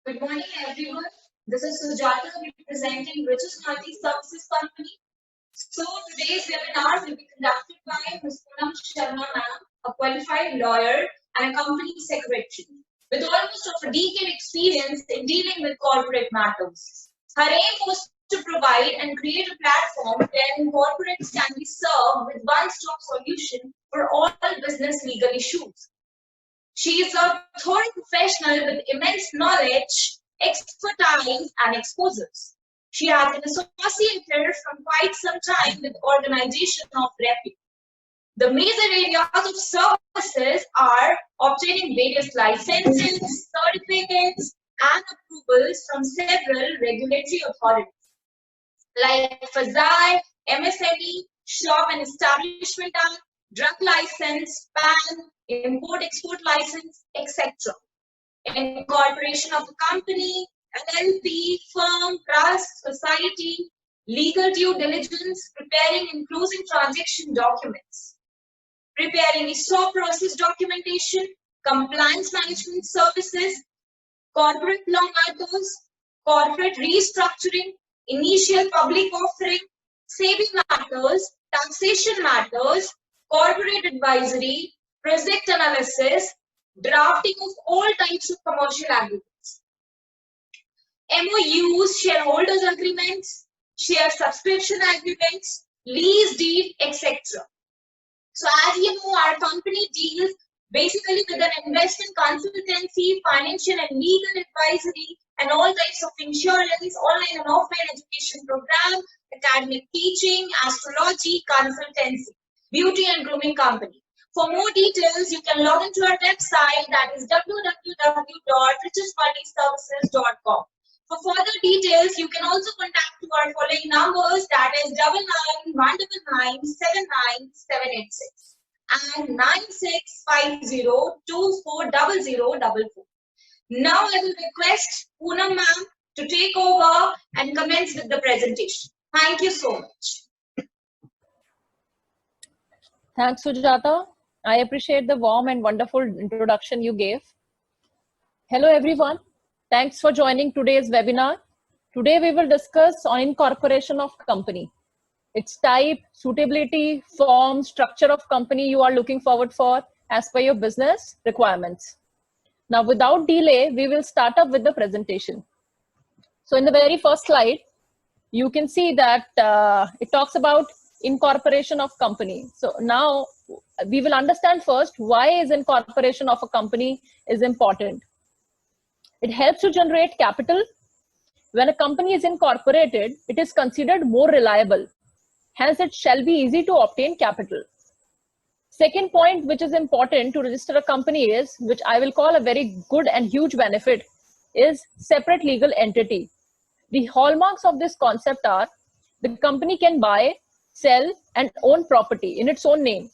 Good morning, everyone. This is Sujata representing Riches Multi Services Company. So today's webinar will be conducted by Ms. Poonam Sharma ma'am, a qualified lawyer and a company secretary with almost of a decade experience in dealing with corporate matters. Her aim was to provide and create a platform where corporates can be served with one-stop solution for all business legal issues. She is a thorough professional with immense knowledge, expertise, and exposures. She has been associated from quite some time with organizations of repute. The major areas of services are obtaining various licenses, certificates, and approvals from several regulatory authorities like FSI, MSME, Shop and Establishment Act, Drug License, PAN, Import-Export License, etc. Incorporation of a company, LLP, firm, trust, society, legal due diligence, preparing and closing transaction documents, preparing ESOP process documentation, compliance management services, corporate law matters, corporate restructuring, initial public offering, SEBI matters, taxation matters, corporate advisory, project analysis, drafting of all types of commercial agreements, MOUs, shareholders agreements, share subscription agreements, lease deed, etc. So as you know, our company deals basically with an investment consultancy, financial and legal advisory, and all types of insurance, online and offline education program, academic teaching, astrology, consultancy, beauty and grooming company. For more details, you can log into our website, that is www.richespartyservices.com. For further details, you can also contact to our following numbers, that is 9919979786 and 9650240044. Now I will request Poonam ma'am to take over and commence with the presentation. Thank you so much. Thanks, Sujata. I appreciate the warm and wonderful introduction you gave. Hello, everyone. Thanks for joining today's webinar. Today, we will discuss on incorporation of company. Its type, suitability, form, structure of company you are looking forward for as per your business requirements. Now, without delay, we will start up with the presentation. So in the very first slide, you can see that it talks about incorporation of company. So now we will understand first why is incorporation of a company is important. It helps to generate capital. When a company is incorporated, it is considered more reliable. Hence, it shall be easy to obtain capital. Second point, which is important to register a company is, which I will call a very good and huge benefit, is separate legal entity. The hallmarks of this concept are the company can buy, sell, and own property in its own name.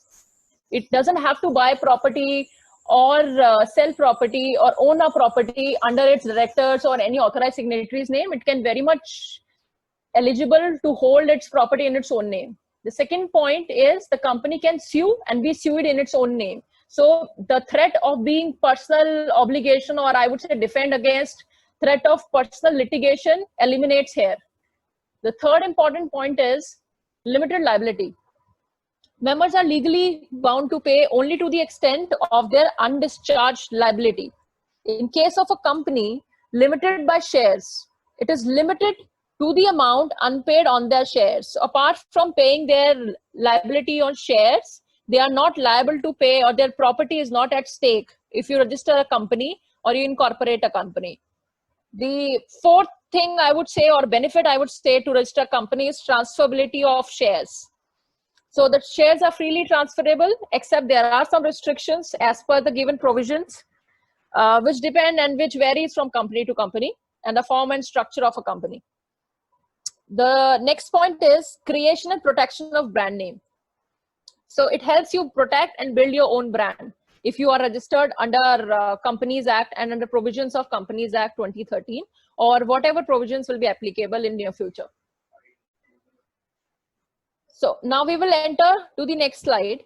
It doesn't have to buy property or sell property or own a property under its directors or any authorized signatory's name. It can very much eligible to hold its property in its own name. The second point is the company can sue and be sued in its own name. So the threat of being personal obligation, or I would say defend against threat of personal litigation, eliminates here. The third important point is limited liability. Members are legally bound to pay only to the extent of their undischarged liability. In case of a company limited by shares, it is limited to the amount unpaid on their shares. So apart from paying their liability on shares, they are not liable to pay, or their property is not at stake if you register a company or you incorporate a company. The fourth thing I would say, or benefit I would say, to register a company is transferability of shares. So the shares are freely transferable, except there are some restrictions as per the given provisions, which depend and which varies from company to company, and the form and structure of a company. The next point is creation and protection of brand name. So it helps you protect and build your own brand if you are registered under Companies Act and under provisions of Companies Act 2013, or whatever provisions will be applicable in near future. So now we will enter to the next slide.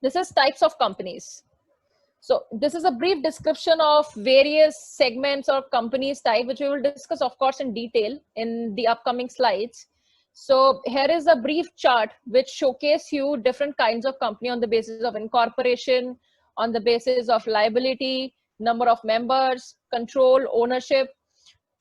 This is types of companies. So this is a brief description of various segments or companies type, which we will discuss, of course, in detail in the upcoming slides. So here is a brief chart which showcase you different kinds of company on the basis of incorporation, on the basis of liability, number of members, control, ownership.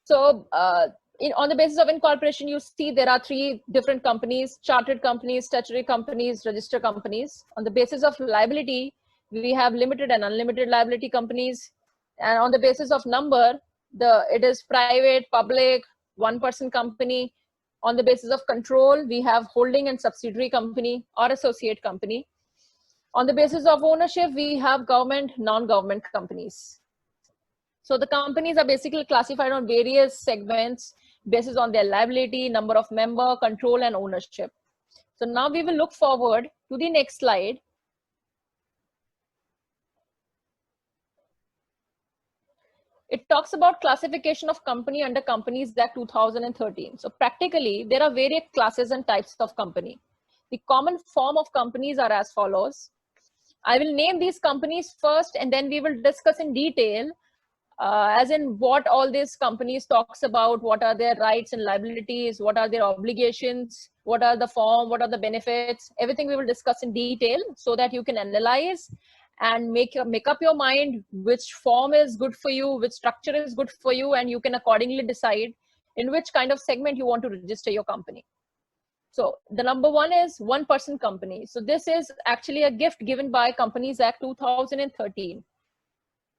So on the basis of incorporation, you see there are three different companies: chartered companies, statutory companies, registered companies. On the basis of liability, we have limited and unlimited liability companies. And on the basis of number, it is private, public, one-person company. On the basis of control, we have holding and subsidiary company or associate company. On the basis of ownership, we have government, non-government companies. So the companies are basically classified on various segments based on their liability, number of member, control, and ownership. So now we will look forward to the next slide. It talks about classification of company under Companies Act 2013. So practically, there are various classes and types of company. The common form of companies are as follows. I will name these companies first, and then we will discuss in detail as in what all these companies talks about, what are their rights and liabilities, what are their obligations, what are the form, what are the benefits, everything we will discuss in detail so that you can analyze and make up your mind which form is good for you, which structure is good for you, and you can accordingly decide in which kind of segment you want to register your company. So the number one is one-person company. So this is actually a gift given by Companies Act 2013.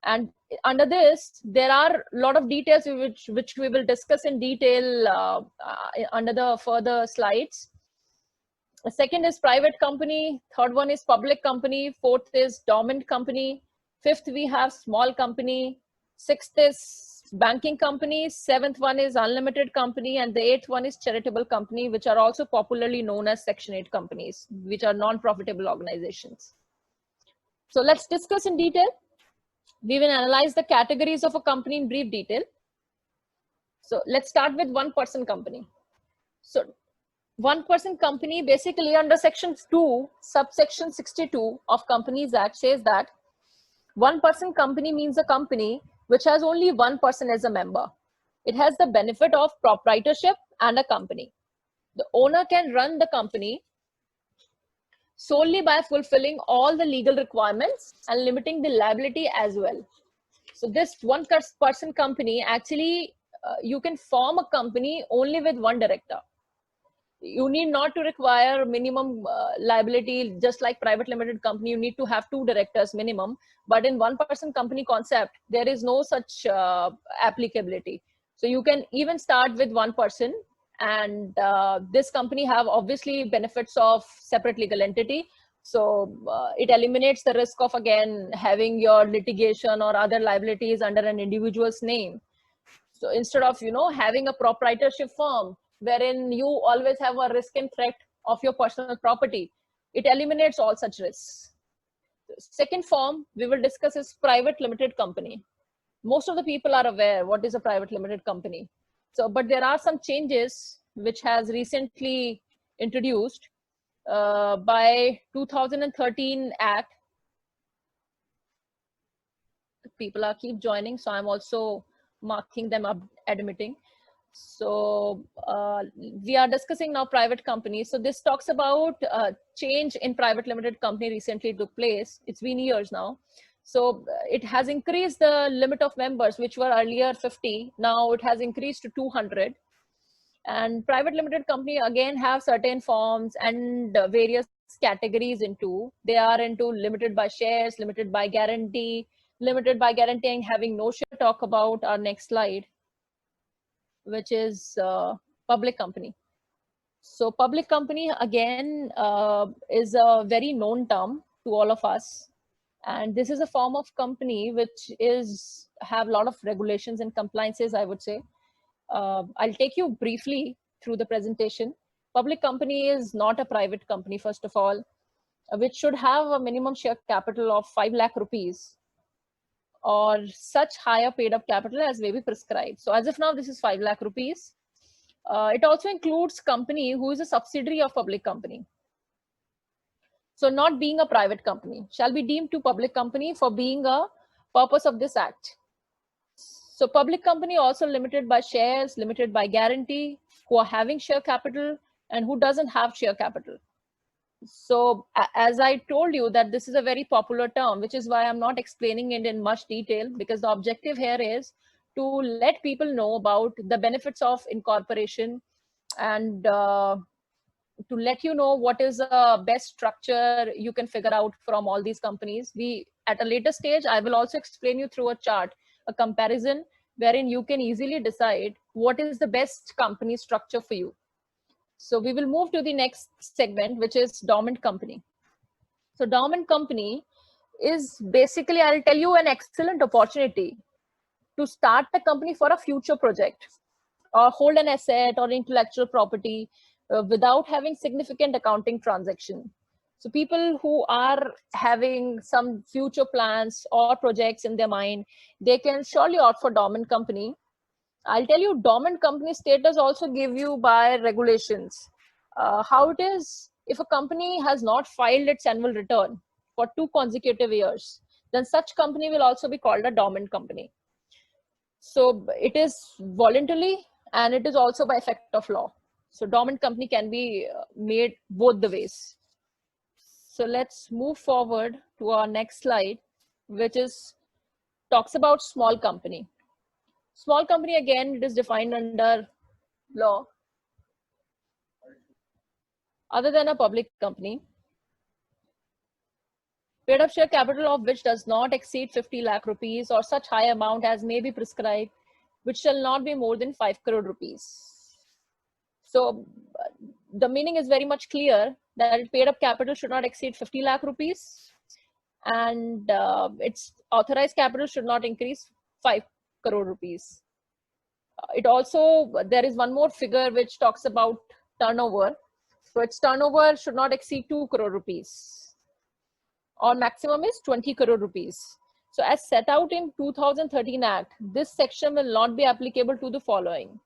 And under this, there are a lot of details which we will discuss in detail under the further slides. The second is private company. Third one is public company. Fourth is dormant company. Fifth, we have small company. Sixth is banking company. Seventh one is unlimited company. And the eighth one is charitable company, which are also popularly known as Section 8 companies, which are non-profitable organizations. So let's discuss in detail. We will analyze the categories of a company in brief detail. So let's start with one-person company. So one-person company, basically under Section 2, subsection 62 of Companies Act says that one-person company means a company which has only one person as a member. It has the benefit of proprietorship and a company. The owner can run the company solely by fulfilling all the legal requirements and limiting the liability as well. So this one-person company, actually, you can form a company only with one director. You need not to require minimum liability, just like private limited company, you need to have 2 directors minimum. But in one-person company concept, there is no such applicability. So you can even start with one person, and this company have obviously benefits of separate legal entity. So it eliminates the risk of, again, having your litigation or other liabilities under an individual's name. So instead of, having a proprietorship firm wherein you always have a risk and threat of your personal property, it eliminates all such risks. The second form we will discuss is private limited company. Most of the people are aware what is a private limited company. So, but there are some changes which has recently introduced by 2013 Act. People are keep joining, so I'm also marking them up, admitting. So we are discussing now private companies. So this talks about change in private limited company recently took place. It's been years now. So it has increased the limit of members, which were earlier 50. Now it has increased to 200. And private limited company again have certain forms and various categories into. They are into limited by shares, limited by guarantee, limited by guaranteeing having no share. Talk about our next slide, which is public company. So public company again is a very known term to all of us. And this is a form of company which have a lot of regulations and compliances, I would say. I'll take you briefly through the presentation. Public company is not a private company, first of all, which should have a minimum share capital of 5 lakh rupees or such higher paid up capital as may be prescribed. So as of now, this is 5 lakh rupees. It also includes company who is a subsidiary of public company. So not being a private company shall be deemed to public company for being a purpose of this act. So public company also limited by shares, limited by guarantee, who are having share capital and who doesn't have share capital. So as I told you that this is a very popular term, which is why I'm not explaining it in much detail, because the objective here is to let people know about the benefits of incorporation and to let you know what is the best structure you can figure out from all these companies. At a later stage, I will also explain you through a chart, a comparison wherein you can easily decide what is the best company structure for you. So we will move to the next segment, which is dormant company. So dormant company is basically, I'll tell you, an excellent opportunity to start a company for a future project or hold an asset or intellectual property without having significant accounting transaction. So people who are having some future plans or projects in their mind, they can surely opt for dormant company. I'll tell you, dormant company status also give you by regulations. How it is, if a company has not filed its annual return for 2 consecutive years, then such company will also be called a dormant company. So it is voluntarily and it is also by effect of law. So dormant company can be made both the ways. So let's move forward to our next slide, which is talks about small company. Small company, again, it is defined under law. Other than a public company, paid up share capital of which does not exceed 50 lakh rupees or such high amount as may be prescribed, which shall not be more than 5 crore rupees. So the meaning is very much clear that paid up capital should not exceed 50 lakh rupees and its authorized capital should not increase 5 crore rupees. It also, there is one more figure which talks about turnover. So its turnover should not exceed 2 crore rupees or maximum is 20 crore rupees. So as set out in 2013 Act, this section will not be applicable to the following: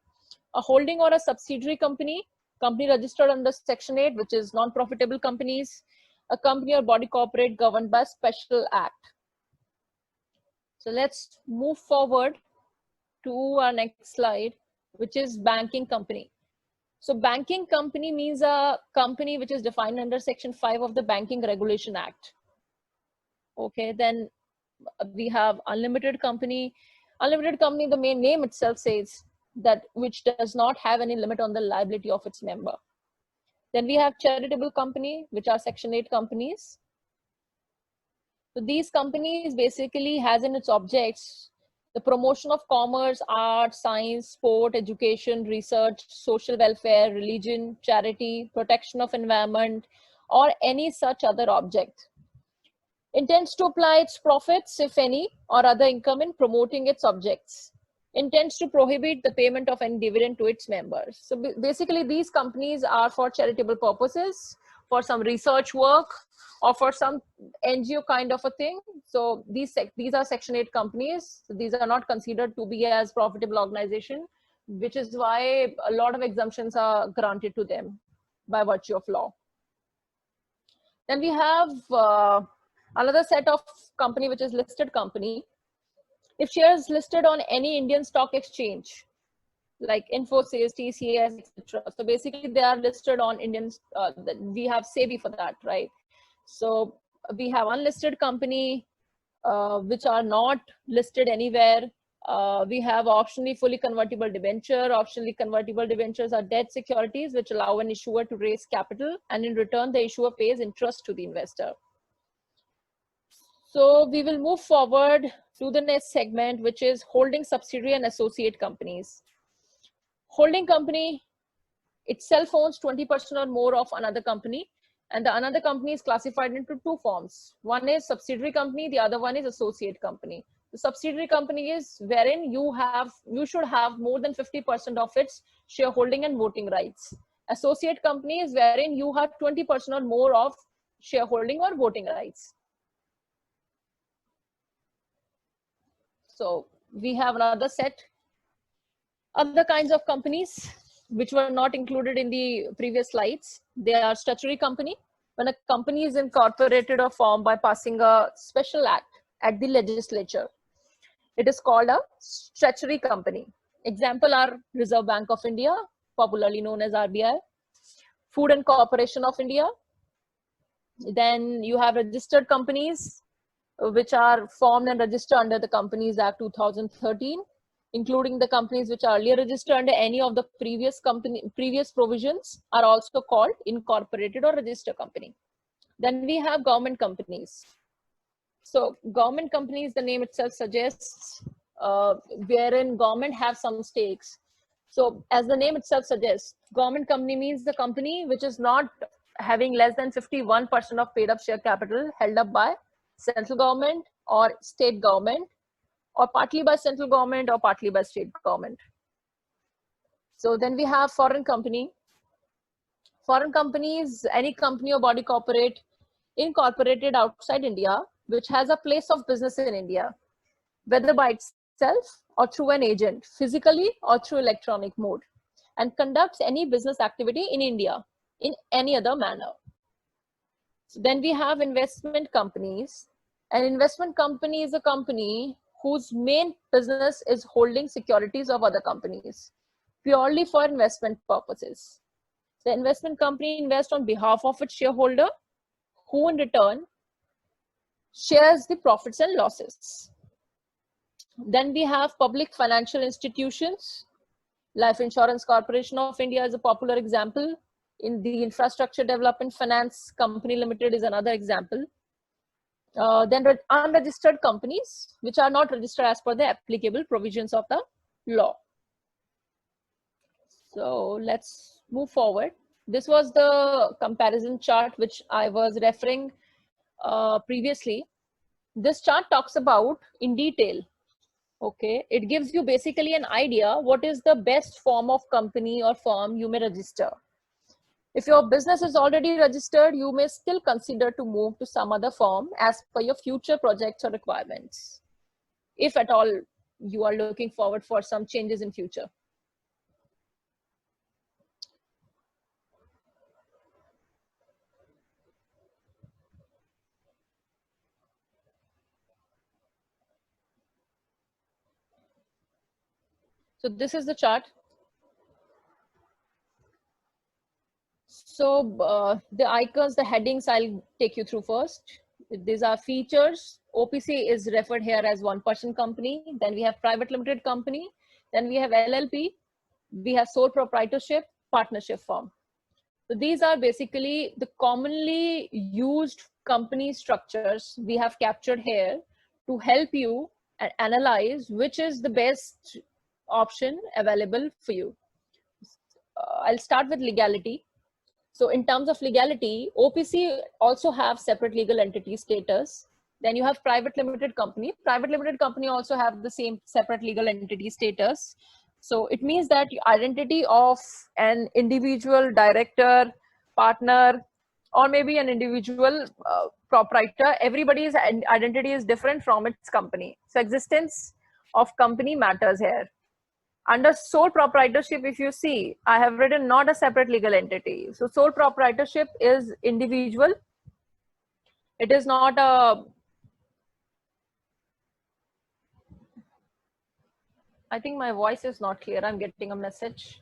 a holding or a subsidiary company, company registered under Section 8, which is non-profitable companies, a company or body corporate governed by special act. So let's move forward to our next slide, which is banking company. So banking company means a company which is defined under Section 5 of the Banking Regulation Act. Okay, then we have unlimited company. Unlimited company, the main name itself says that which does not have any limit on the liability of its member. Then we have charitable company, which are Section 8 companies. So these companies basically has in its objects the promotion of commerce, art, science, sport, education, research, social welfare, religion, charity, protection of environment, or any such other object. Intends to apply its profits, if any, or other income in promoting its objects. Intends to prohibit the payment of any dividend to its members. So basically these companies are for charitable purposes, for some research work, or for some NGO kind of a thing. So these are Section 8 companies. So these are not considered to be as profitable organization, which is why a lot of exemptions are granted to them by virtue of law. Then we have another set of company, which is listed company. If shares listed on any Indian stock exchange, like Infosys, TCS, etc. So basically they are listed on Indian, we have SEBI for that, right? So we have unlisted company, which are not listed anywhere. We have optionally fully convertible debenture. Optionally convertible debentures are debt securities which allow an issuer to raise capital, and in return the issuer pays interest to the investor. So we will move forward to the next segment, which is holding subsidiary and associate companies. Holding company itself owns 20% or more of another company, and the another company is classified into 2 forms. One is subsidiary company, the other one is associate company. The subsidiary company is wherein you should have more than 50% of its shareholding and voting rights. Associate company is wherein you have 20% or more of shareholding or voting rights. So we have another set. Other kinds of companies which were not included in the previous slides, they are statutory company. when a company is incorporated or formed by passing a special act at the legislature. It is called a statutory company. Example are Reserve Bank of India, popularly known as RBI, Food and Corporation of India. Then you have registered companies which are formed and registered under the Companies Act 2013, including the companies which are earlier registered under any of the previous provisions are also called incorporated or registered company. Then we have government companies. So government companies, the name itself suggests, wherein government have some stakes. So as the name itself suggests, government company means the company which is not having less than 51% of paid up share capital held up by central government or state government, or partly by central government or partly by state government. So then we have foreign company. Foreign companies, any company or body corporate incorporated outside India, which has a place of business in India, whether by itself or through an agent, physically or through electronic mode, and conducts any business activity in India in any other manner. So then we have investment companies. An investment company is a company whose main business is holding securities of other companies purely for investment purposes. The investment company invests on behalf of its shareholder, who in return shares the profits and losses. Then we have public financial institutions. Life Insurance Corporation of India is a popular example. In the Infrastructure Development Finance Company Limited is another example. Then unregistered companies, which are not registered as per the applicable provisions of the law. So let's move forward. This was the comparison chart which I was referring previously. This chart talks about in detail. Okay, it gives you basically an idea what is the best form of company or firm you may register. If your business is already registered, you may still consider to move to some other firm as per your future projects or requirements, if at all you are looking forward for some changes in future. So this is the chart. So the icons, the headings, I'll take you through first. These are features. OPC is referred here as one-person company. Then we have private limited company. Then we have LLP. We have sole proprietorship, partnership firm. So these are basically the commonly used company structures we have captured here to help you analyze which is the best option available for you. I'll start with legality. So in terms of legality, OPC also have separate legal entity status. Then you have private limited company. Private limited company also have the same separate legal entity status. So it means that the identity of an individual director, partner, or maybe an individual proprietor, everybody's identity is different from its company. So existence of company matters here. Under sole proprietorship, if you see, I have written not a separate legal entity. So sole proprietorship is individual. It is not a, I think my voice is not clear. I'm getting a message.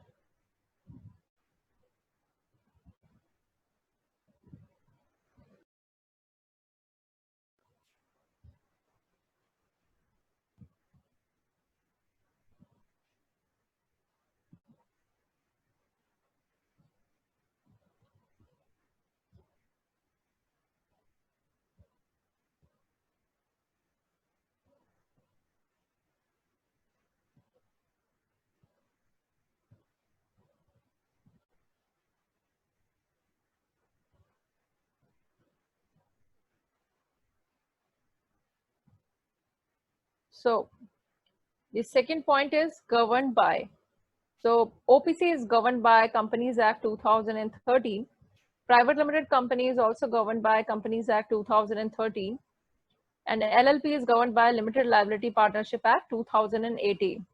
So the second point is governed by. So OPC is governed by Companies Act 2013. Private limited company is also governed by Companies Act 2013. And LLP is governed by Limited Liability Partnership Act 2018.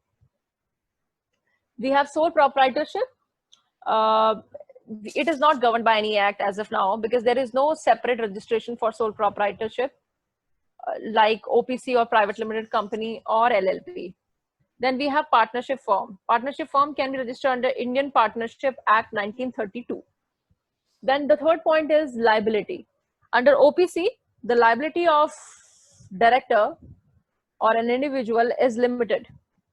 We have sole proprietorship. it is not governed by any act as of now, because there is no separate registration for sole proprietorship like OPC or private limited company or LLP. Then we have partnership firm. Partnership firm can be registered under Indian Partnership Act 1932. Then the third point is liability. Under OPC, the liability of director or an individual is limited.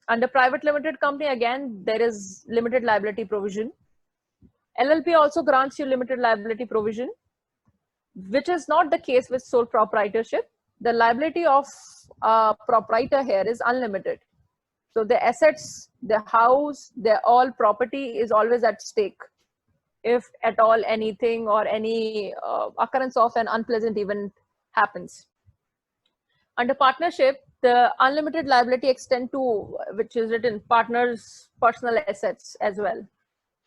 Under private limited company, again, there is limited liability provision. LLP also grants you limited liability provision, which is not the case with sole proprietorship. The liability of a proprietor here is unlimited. So the assets, the house, their all property is always at stake if at all anything or any occurrence of an unpleasant event happens. Under partnership, the unlimited liability extend to, which is written, partners' personal assets as well.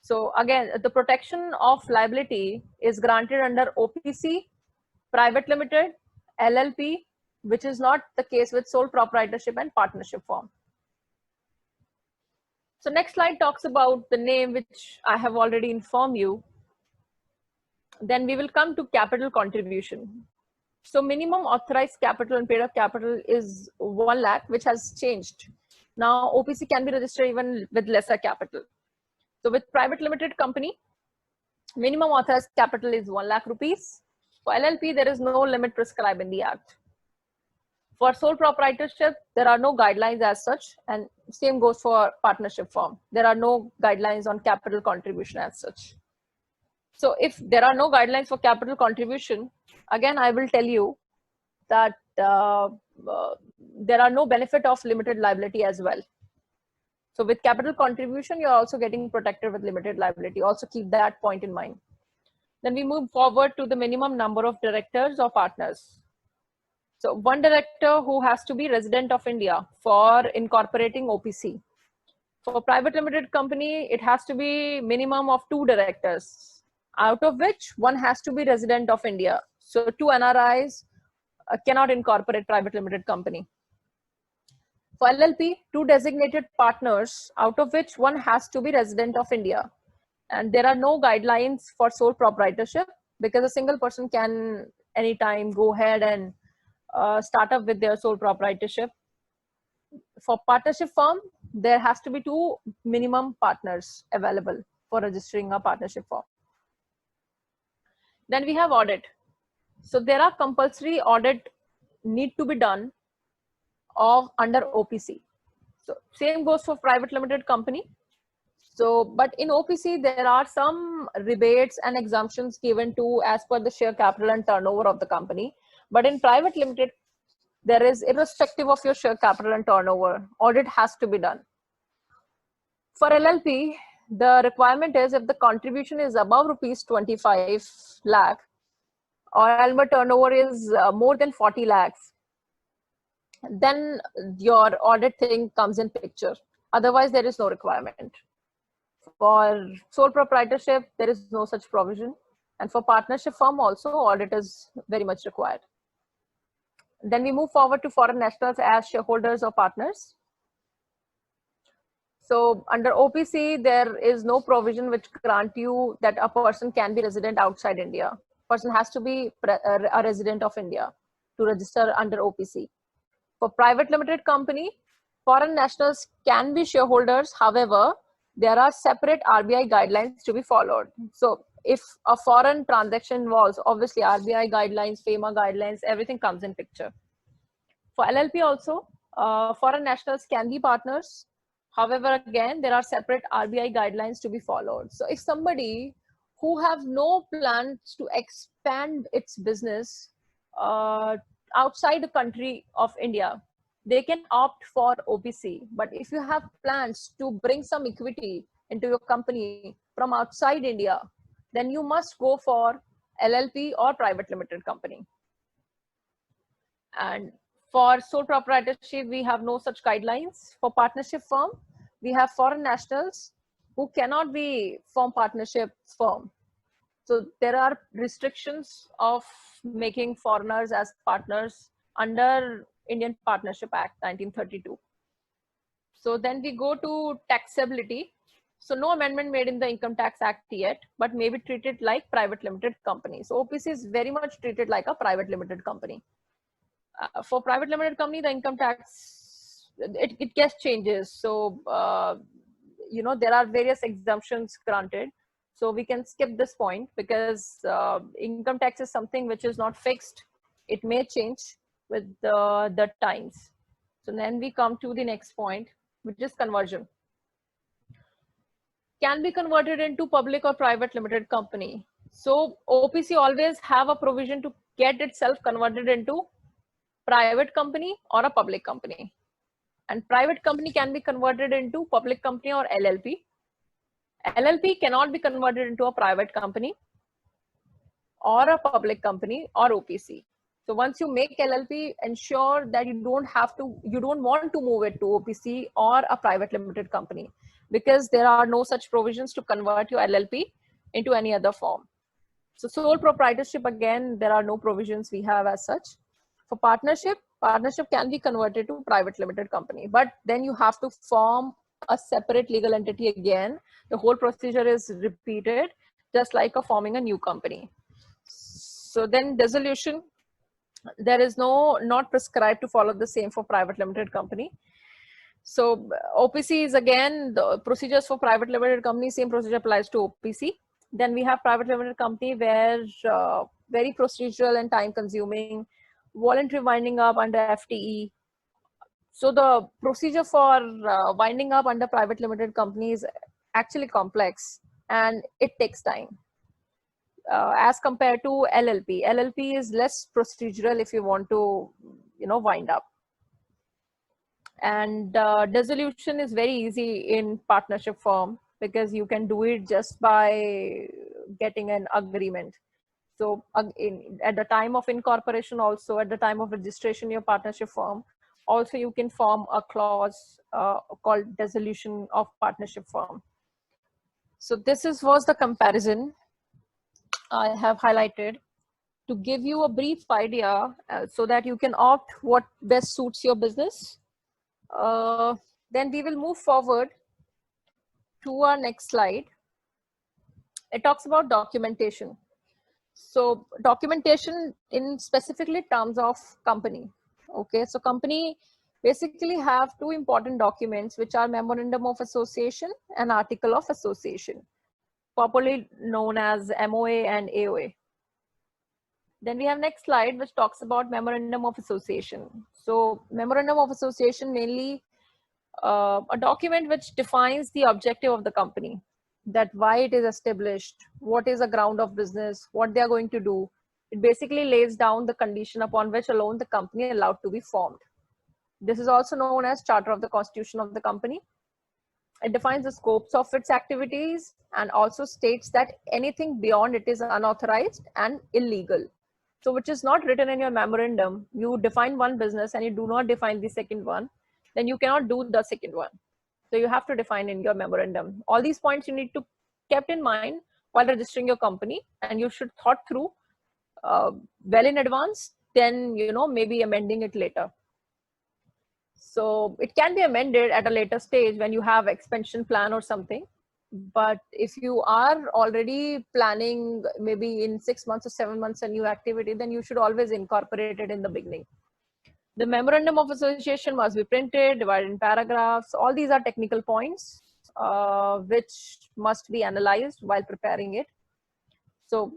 So again, the protection of liability is granted under OPC, private limited, LLP, which is not the case with sole proprietorship and partnership form. So next slide talks about the name, which I have already informed you. Then we will come to capital contribution. So minimum authorized capital and paid up capital is 1 lakh, which has changed. Now OPC can be registered even with lesser capital. So with private limited company, minimum authorized capital is 1 lakh rupees. For LLP, there is no limit prescribed in the Act. For sole proprietorship, there are no guidelines as such, and same goes for partnership firm. There are no guidelines on capital contribution as such. So if there are no guidelines for capital contribution, again, I will tell you that there are no benefit of limited liability as well. So with capital contribution, you're also getting protected with limited liability. Also keep that point in mind. Then we move forward to the minimum number of directors or partners. So one director who has to be resident of India for incorporating OPC. For private limited company, it has to be minimum of 2 directors, out of which one has to be resident of India. So 2 NRIs cannot incorporate private limited company. For LLP, 2 designated partners, out of which one has to be resident of India. And there are no guidelines for sole proprietorship, because a single person can anytime go ahead and start up with their sole proprietorship. For partnership firm, there has to be 2 minimum partners available for registering a partnership firm. Then we have audit. So there are compulsory audit need to be done of under OPC. So same goes for private limited company. So, but in OPC, there are some rebates and exemptions given to as per the share capital and turnover of the company. But in private limited, there is, irrespective of your share capital and turnover, audit has to be done. For LLP, the requirement is if the contribution is above rupees 25 lakh or annual turnover is more than 40 lakhs, then your audit thing comes in picture. Otherwise, there is no requirement. For sole proprietorship, there is no such provision. And for partnership firm also, audit is very much required. Then we move forward to foreign nationals as shareholders or partners. So under OPC, there is no provision which grant you that a person can be resident outside India. Person has to be a resident of India to register under OPC. For private limited company, foreign nationals can be shareholders. However, there are separate RBI guidelines to be followed. So if a foreign transaction involves, obviously RBI guidelines, FEMA guidelines, everything comes in picture. For LLP also, foreign nationals can be partners. However, again, there are separate RBI guidelines to be followed. So if somebody who have no plans to expand its business outside the country of India, they can opt for OPC. But if you have plans to bring some equity into your company from outside India, then you must go for LLP or private limited company. And for sole proprietorship, we have no such guidelines. For partnership firm, we have foreign nationals who cannot be form partnership firm. So there are restrictions of making foreigners as partners under Indian Partnership Act 1932. So then we go to taxability. So no amendment made in the Income Tax Act yet, but may be treated like private limited company. So OPC is very much treated like a private limited company. For private limited company, the income tax, it gets changes. So, you know, there are various exemptions granted. So we can skip this point because income tax is something which is not fixed. It may change with the times. So then we come to the next point, which is conversion. Can be converted into public or private limited company. So OPC always have a provision to get itself converted into private company or a public company. And private company can be converted into public company or LLP. LLP cannot be converted into a private company or a public company or OPC. So once you make LLP, ensure that you don't want to move it to OPC or a private limited company, because there are no such provisions to convert your LLP into any other form. So sole proprietorship, again, there are no provisions we have as such. For partnership can be converted to private limited company, but then you have to form a separate legal entity again. The whole procedure is repeated, just like forming a new company. So then dissolution, there is not prescribed to follow the same for private limited company. So OPC is again the procedures for private limited company, same procedure applies to OPC. Then we have private limited company where very procedural and time consuming, voluntary winding up under FTE. So the procedure for winding up under private limited company is actually complex and it takes time. As compared to LLP. LLP is less procedural if you want to, wind up. And dissolution is very easy in partnership form because you can do it just by getting an agreement. So at the time of incorporation, also at the time of registration in your partnership firm, also you can form a clause called dissolution of partnership firm. So this was the comparison I have highlighted to give you a brief idea so that you can opt what best suits your business. Then we will move forward to our next slide. It talks about documentation. So documentation in specifically terms of company. Okay, so company basically have two important documents, which are Memorandum of Association and Article of Association, popularly known as MOA and AOA. Then we have next slide, which talks about Memorandum of Association. So Memorandum of Association mainly a document which defines the objective of the company, that why it is established, what is the ground of business, what they are going to do. It basically lays down the condition upon which alone the company is allowed to be formed. This is also known as Charter of the Constitution of the company. It defines the scopes of its activities and also states that anything beyond it is unauthorized and illegal. So which is not written in your memorandum. You define one business and you do not define the second one, then you cannot do the second one. So you have to define in your memorandum. All these points you need to kept in mind while registering your company, and you should thought through well in advance, then maybe amending it later. So it can be amended at a later stage when you have expansion plan or something. But if you are already planning maybe in 6 months or 7 months a new activity, then you should always incorporate it in the beginning. The Memorandum of Association must be printed, divided in paragraphs. All these are technical points which must be analyzed while preparing it. So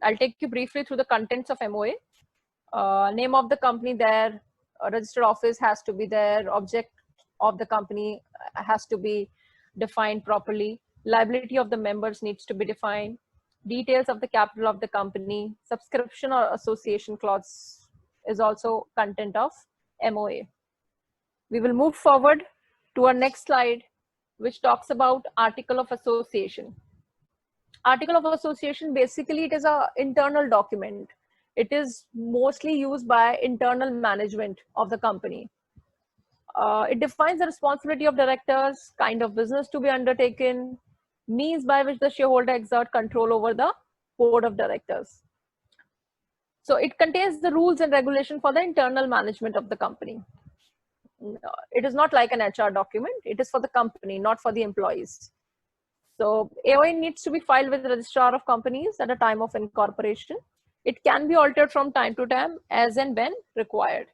I'll take you briefly through the contents of MOA. Name of the company there, a registered office has to be there, object of the company has to be defined properly, liability of the members needs to be defined, details of the capital of the company, subscription or association clause is also content of MOA. We will move forward to our next slide, which talks about Article of Association. Article of Association, basically it is an internal document. It is mostly used by internal management of the company. It defines the responsibility of directors, kind of business to be undertaken, means by which the shareholder exert control over the board of directors. So it contains the rules and regulation for the internal management of the company. It is not like an HR document. It is for the company, not for the employees. So AOA needs to be filed with the Registrar of Companies at the time of incorporation. It can be altered from time to time as and when required.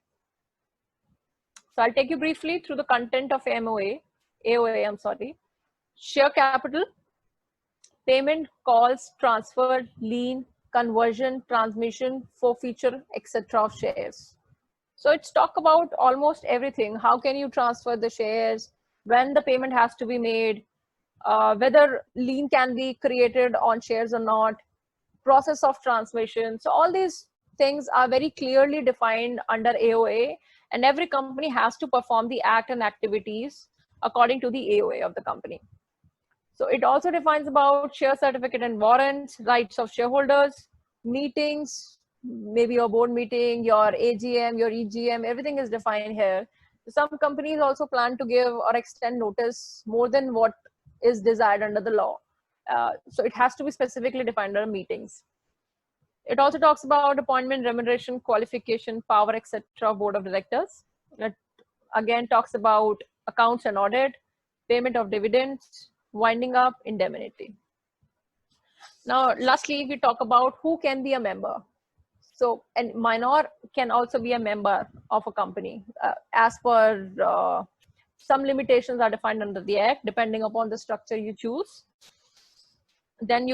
So I'll take you briefly through the content of AOA. Share capital, payment, calls, transfer, lien, conversion, transmission, forfeiture, etc. of shares. So it's talk about almost everything. How can you transfer the shares, when the payment has to be made, whether lien can be created on shares or not, process of transmission. So all these things are very clearly defined under AOA, and every company has to perform the act and activities according to the AOA of the company. So it also defines about share certificate and warrants, rights of shareholders, meetings, maybe your board meeting, your AGM, your EGM, everything is defined here. Some companies also plan to give or extend notice more than what is desired under the law. So it has to be specifically defined under meetings. It also talks about appointment, remuneration, qualification, power, etc. of board of directors. It again talks about accounts and audit, payment of dividends, winding up, indemnity. Now, lastly, we talk about who can be a member. So, and minor can also be a member of a company as per some limitations are defined under the Act, depending upon the structure you choose. Then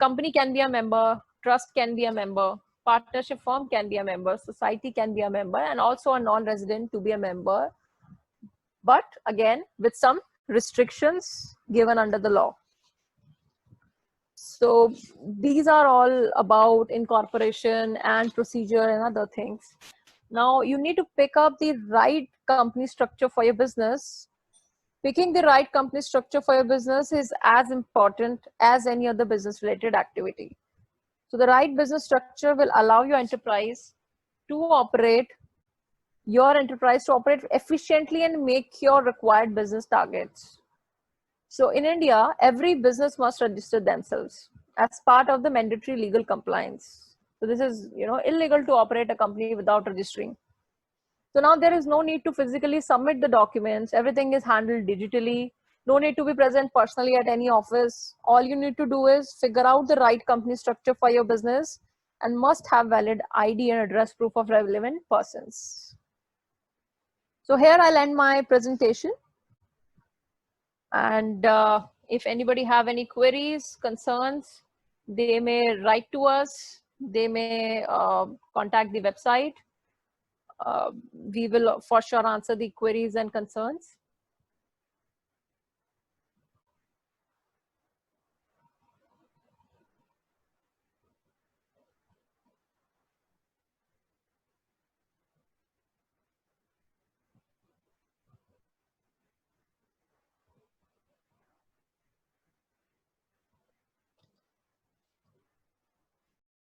company can be a member, trust can be a member, partnership firm can be a member, society can be a member, and also a non-resident to be a member, but again, with some restrictions given under the law. So these are all about incorporation and procedure and other things. Now you need to pick up the right company structure for your business. Picking the right company structure for your business is as important as any other business related activity. So the right business structure will allow your enterprise to operate efficiently and make your required business targets. So in India, every business must register themselves as part of the mandatory legal compliance. So this is, illegal to operate a company without registering. So now there is no need to physically submit the documents. Everything is handled digitally. No need to be present personally at any office. All you need to do is figure out the right company structure for your business and must have valid ID and address proof of relevant persons. So here I'll end my presentation. And if anybody have any queries, concerns, they may write to us. They may contact the website. We will for sure answer the queries and concerns.